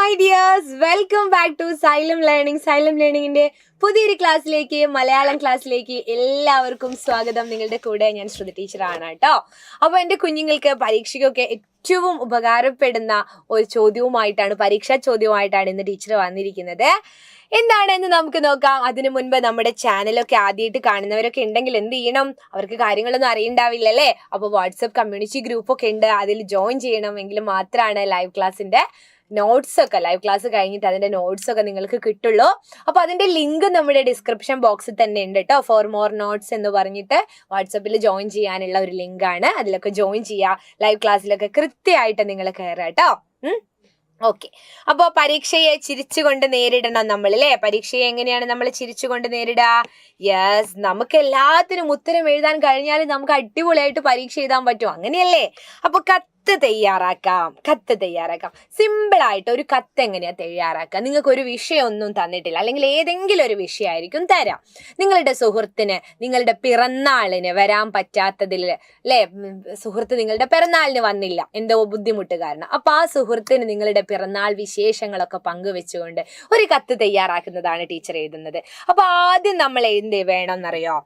My dears, welcome back to Xylem learning. Xylem ലേണിംഗിന്റെ പുതിയൊരു ക്ലാസ്സിലേക്ക്, മലയാളം ക്ലാസ്സിലേക്ക് എല്ലാവർക്കും സ്വാഗതം. നിങ്ങളുടെ കൂടെ ഞാൻ ശ്രുതി ടീച്ചറാണ് കേട്ടോ. അപ്പോൾ എൻ്റെ കുഞ്ഞുങ്ങൾക്ക് പരീക്ഷയ്ക്കൊക്കെ ഏറ്റവും ഉപകാരപ്പെടുന്ന ഒരു ചോദ്യവുമായിട്ടാണ്, പരീക്ഷാ ചോദ്യവുമായിട്ടാണ് ഇന്ന് ടീച്ചർ വന്നിരിക്കുന്നത്. എന്താണെന്ന് നമുക്ക് നോക്കാം. അതിനു മുൻപ് നമ്മുടെ ചാനലൊക്കെ ആദ്യമായിട്ട് കാണുന്നവരൊക്കെ ഉണ്ടെങ്കിൽ എന്ത് ചെയ്യണം? അവർക്ക് കാര്യങ്ങളൊന്നും അറിയണ്ടാവില്ലല്ലേ? അപ്പോൾ വാട്സപ്പ് കമ്മ്യൂണിറ്റി ഗ്രൂപ്പൊക്കെ ഉണ്ട്, അതിൽ ജോയിൻ ചെയ്യണമെങ്കിൽ മാത്രമാണ് ലൈവ് ക്ലാസ്സിന്റെ നോട്ട്സൊക്കെ, ലൈവ് ക്ലാസ് കഴിഞ്ഞിട്ട് അതിന്റെ നോട്ട്സൊക്കെ നിങ്ങൾക്ക് കിട്ടുള്ളൂ. അപ്പോൾ അതിന്റെ ലിങ്ക് നമ്മുടെ ഡിസ്ക്രിപ്ഷൻ ബോക്സിൽ തന്നെ ഉണ്ട് കേട്ടോ. ഫോർ മോർ നോട്ട്സ് എന്ന് പറഞ്ഞിട്ട് വാട്സപ്പിൽ ജോയിൻ ചെയ്യാനുള്ള ഒരു ലിങ്കാണ്. അതിലൊക്കെ ജോയിൻ ചെയ്യുക, ലൈവ് ക്ലാസ്സിലൊക്കെ കൃത്യമായിട്ട് നിങ്ങൾ കയറുക കേട്ടോ. ഓക്കെ, അപ്പോൾ പരീക്ഷയെ ചിരിച്ചുകൊണ്ട് നേരിടണം നമ്മൾ അല്ലേ? പരീക്ഷയെ എങ്ങനെയാണ് നമ്മൾ ചിരിച്ചുകൊണ്ട് നേരിടുക? യെസ്, നമുക്ക് എല്ലാത്തിനും ഉത്തരം എഴുതാൻ കഴിഞ്ഞാൽ നമുക്ക് അടിപൊളിയായിട്ട് പരീക്ഷ എഴുതാൻ പറ്റും, അങ്ങനെയല്ലേ? അപ്പോൾ കത്ത് തയ്യാറാക്കാം. സിമ്പിൾ ആയിട്ട് ഒരു കത്ത് എങ്ങനെയാ തയ്യാറാക്കുക? നിങ്ങൾക്ക് ഒരു വിഷയം ഒന്നും തന്നിട്ടില്ല, അല്ലെങ്കിൽ ഏതെങ്കിലും ഒരു വിഷയമായിരിക്കും തരാം. നിങ്ങളുടെ സുഹൃത്തിന് നിങ്ങളുടെ പിറന്നാളിന് വരാൻ പറ്റാത്തതിൽ അല്ലേ, സുഹൃത്ത് നിങ്ങളുടെ പിറന്നാളിന് വന്നില്ല, എന്തോ ബുദ്ധിമുട്ട് കാരണം. അപ്പൊ ആ സുഹൃത്തിന് നിങ്ങളുടെ പിറന്നാൾ വിശേഷങ്ങളൊക്കെ പങ്കുവെച്ചുകൊണ്ട് ഒരു കത്ത് തയ്യാറാക്കുന്നതാണ് ടീച്ചർ എഴുതുന്നത്. അപ്പൊ ആദ്യം നമ്മൾ എന്ത് വേണമെന്നറിയോ?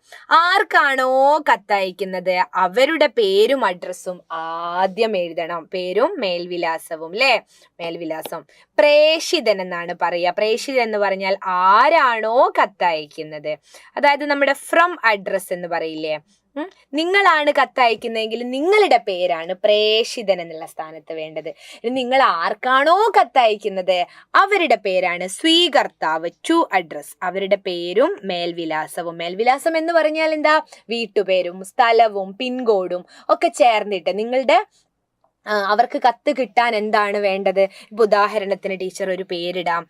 ആർക്കാണോ കത്തയക്കുന്നത് അവരുടെ പേരും അഡ്രസ്സും ആദ്യം എഴുതണം. പേരും മേൽവിലാസവും അല്ലേ? മേൽവിലാസം. പ്രേഷിതൻ എന്നാണ് പറയുക. പ്രേഷിതൻ എന്ന് പറഞ്ഞാൽ ആരാണോ കത്തയക്കുന്നത്, അതായത് നമ്മുടെ ഫ്രം അഡ്രസ് എന്ന് പറയില്ലേ? നിങ്ങളാണ് കത്തയക്കുന്നതെങ്കിൽ നിങ്ങളുടെ പേരാണ് പ്രേഷിതൻ എന്നുള്ള സ്ഥാനത്ത് വേണ്ടത്. നിങ്ങൾ ആർക്കാണോ കത്തയക്കുന്നത് അവരുടെ പേരാണ് സ്വീകർത്താവ്, ടു അഡ്രസ്. അവരുടെ പേരും മേൽവിലാസവും. മേൽവിലാസം എന്ന് പറഞ്ഞാൽ എന്താ? വീട്ടുപേരും സ്ഥലവും പിൻകോഡും ഒക്കെ ചേർന്നിട്ട് നിങ്ങളുടെ അവർക്ക് കത്ത് കിട്ടാൻ എന്താണ് വേണ്ടത്? ഇപ്പൊ ഉദാഹരണത്തിന് ടീച്ചർ ഒരു പേരിടാം.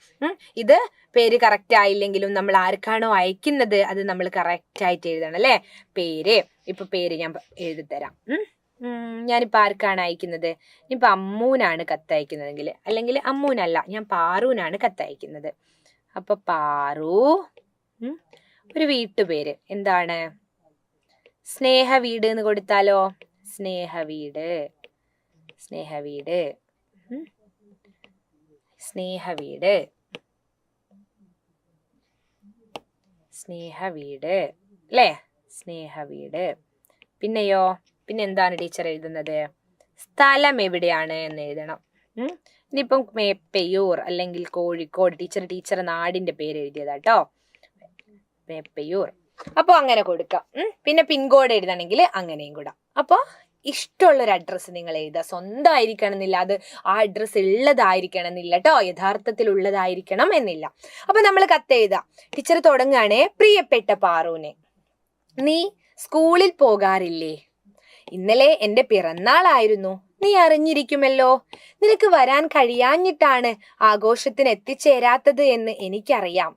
ഇത് പേര് കറക്റ്റ് ആയില്ലെങ്കിലും നമ്മൾ ആർക്കാണോ അയക്കുന്നത് അത് നമ്മൾ കറക്റ്റ് ആയിട്ട് എഴുതണം അല്ലേ? പേര്, ഇപ്പൊ പേര് ഞാൻ എഴുതിത്തരാം. ഞാനിപ്പോൾ ആർക്കാണ് അയക്കുന്നത്? ഇപ്പൊ അമ്മൂനാണ് കത്തയക്കുന്നതെങ്കിൽ, അല്ലെങ്കിൽ അമ്മൂനല്ല, ഞാൻ പാറൂനാണ് കത്തയക്കുന്നത്. അപ്പൊ പാറു. ഒരു വീട്ടുപേര് എന്താണ്? സ്നേഹവീട് എന്ന് കൊടുത്താലോ? സ്നേഹവീട്. അല്ലേ? സ്നേഹവീട്. പിന്നെയോ? പിന്നെ എന്താണ് ടീച്ചർ എഴുതുന്നത്? സ്ഥലം എവിടെയാണ് എന്ന് എഴുതണം. ഇനിയിപ്പം മേപ്പയൂർ അല്ലെങ്കിൽ കോഴിക്കോട്. ടീച്ചർ നാടിന്റെ പേര് എഴുതിയതാട്ടോ, മേപ്പയൂർ. അപ്പൊ അങ്ങനെ കൊടുക്കാം. പിന്നെ പിൻകോഡ് എഴുതണമെങ്കിൽ അങ്ങനെയും കൂടാം. അപ്പൊ ഇഷ്ടമുള്ളൊരു അഡ്രസ്സ് നിങ്ങൾ എഴുതുക. സ്വന്തമായിരിക്കണം എന്നില്ല, അത് ആ അഡ്രസ്സ് ഉള്ളതായിരിക്കണം എന്നില്ല കേട്ടോ, യഥാർത്ഥത്തിൽ ഉള്ളതായിരിക്കണം എന്നില്ല. അപ്പൊ നമ്മൾ കത്തെഴുതാം. ടീച്ചർ തുടങ്ങുകയാണേ. പ്രിയപ്പെട്ട പാറൂനെ, നീ സ്കൂളിൽ പോകാറില്ലേ? ഇന്നലെ എൻ്റെ പിറന്നാളായിരുന്നു, നീ അറിഞ്ഞിരിക്കുമല്ലോ. നിനക്ക് വരാൻ കഴിയാഞ്ഞിട്ടാണ് ആഘോഷത്തിന് എത്തിച്ചേരാത്തത് എന്ന് എനിക്കറിയാം.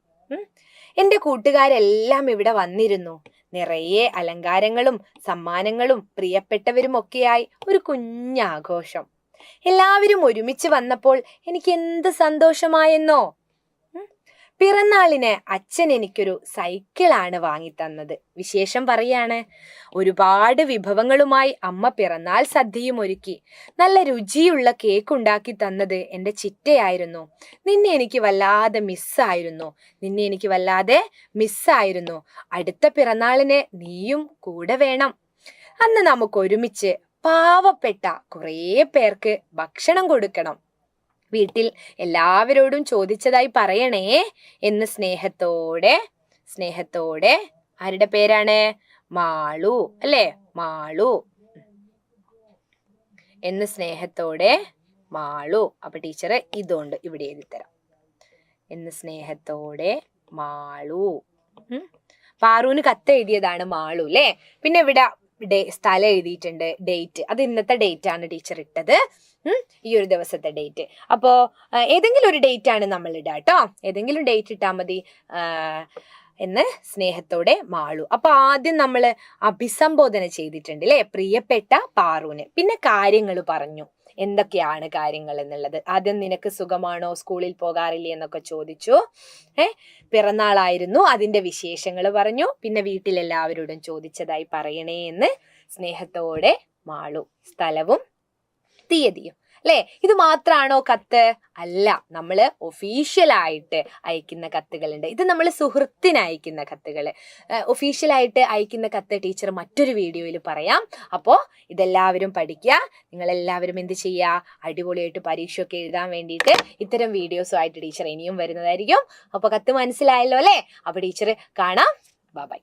എൻ്റെ കൂട്ടുകാരെല്ലാം ഇവിടെ വന്നിരുന്നു. നിറയെ അലങ്കാരങ്ങളും സമ്മാനങ്ങളും പ്രിയപ്പെട്ടവരും ഒക്കെയായി ഒരു കുഞ്ഞാഘോഷം. എല്ലാവരും ഒരുമിച്ച് വന്നപ്പോൾ എനിക്ക് എന്ത് സന്തോഷമായെന്നോ. പിറന്നാളിന് അച്ഛൻ എനിക്കൊരു സൈക്കിളാണ് വാങ്ങിത്തന്നത്. വിശേഷം പറയാണ്. ഒരുപാട് വിഭവങ്ങളുമായി അമ്മ പിറന്നാൾ സദ്യയും ഒരുക്കി. നല്ല രുചിയുള്ള കേക്ക് ഉണ്ടാക്കി തന്നത് എൻ്റെ ചിറ്റയായിരുന്നു. നിന്നെ എനിക്ക് വല്ലാതെ മിസ്സായിരുന്നു. അടുത്ത പിറന്നാളിന് നീയും കൂടെ വേണം. അന്ന് നമുക്ക് ഒരുമിച്ച് പാവപ്പെട്ട കുറേ പേർക്ക് ഭക്ഷണം കൊടുക്കണം. വീട്ടിൽ എല്ലാവരോടും ചോദിച്ചതായി പറയണേ എന്ന് സ്നേഹത്തോടെ ആരുടെ പേരാണ്? മാളു അല്ലേ? മാളു എന്ന് സ്നേഹത്തോടെ മാളു. അപ്പൊ ടീച്ചർ ഇതുകൊണ്ട് ഇവിടെ എഴുതിത്തരാം. എന്ന് സ്നേഹത്തോടെ മാളു. പാറുവിന് കത്ത് എഴുതിയതാണ് മാളു അല്ലേ? പിന്നെ ഇവിടെ സ്ഥലം എഴുതിയിട്ടുണ്ട്, ഡേറ്റ്. അത് ഇന്നത്തെ ഡേറ്റ് ആണ് ടീച്ചർ ഇട്ടത്, ഈ ഒരു ദിവസത്തെ ഡേറ്റ്. അപ്പോൾ ഏതെങ്കിലും ഒരു ഡേറ്റ് ആണ് നമ്മൾ ഇടുക കേട്ടോ. ഏതെങ്കിലും ഡേറ്റ് ഇട്ടാൽ മതി. എന്ന് സ്നേഹത്തോടെ മാളു. അപ്പൊ ആദ്യം നമ്മൾ അഭിസംബോധന ചെയ്തിട്ടുണ്ട് അല്ലേ? പ്രിയപ്പെട്ട പാറുവിന്. പിന്നെ കാര്യങ്ങൾ പറഞ്ഞു. എന്തൊക്കെയാണ് കാര്യങ്ങൾ എന്നുള്ളത്? ആദ്യം നിനക്ക് സുഖമാണോ, സ്കൂളിൽ പോകാറില്ലേ എന്നൊക്കെ ചോദിച്ചു. പിറന്നാളായിരുന്നു, അതിന്റെ വിശേഷങ്ങൾ പറഞ്ഞു. പിന്നെ വീട്ടിലെല്ലാവരോടും ചോദിച്ചതായി പറയണേ എന്ന് സ്നേഹത്തോടെ മാളു. സ്ഥലവും തീയതിയും അല്ലേ? ഇത് മാത്രാണോ കത്ത്? അല്ല, നമ്മൾ ഒഫീഷ്യലായിട്ട് അയക്കുന്ന കത്തുകളുണ്ട്. ഇത് നമ്മൾ സുഹൃത്തിന് അയക്കുന്ന കത്തുകൾ. ഒഫീഷ്യലായിട്ട് അയക്കുന്ന കത്ത് ടീച്ചർ മറ്റൊരു വീഡിയോയിൽ പറയാം. അപ്പോൾ ഇതെല്ലാവരും പഠിക്കുക. നിങ്ങളെല്ലാവരും എന്ത് ചെയ്യുക? അടിപൊളിയായിട്ട് പരീക്ഷയൊക്കെ എഴുതാൻ വേണ്ടിയിട്ട് ഇത്തരം വീഡിയോസുമായിട്ട് ടീച്ചർ ഇനിയും വരുന്നതായിരിക്കും. അപ്പോൾ കത്ത് മനസ്സിലായല്ലോ അല്ലേ? അപ്പോൾ ടീച്ചർ കാണാം. ബൈ.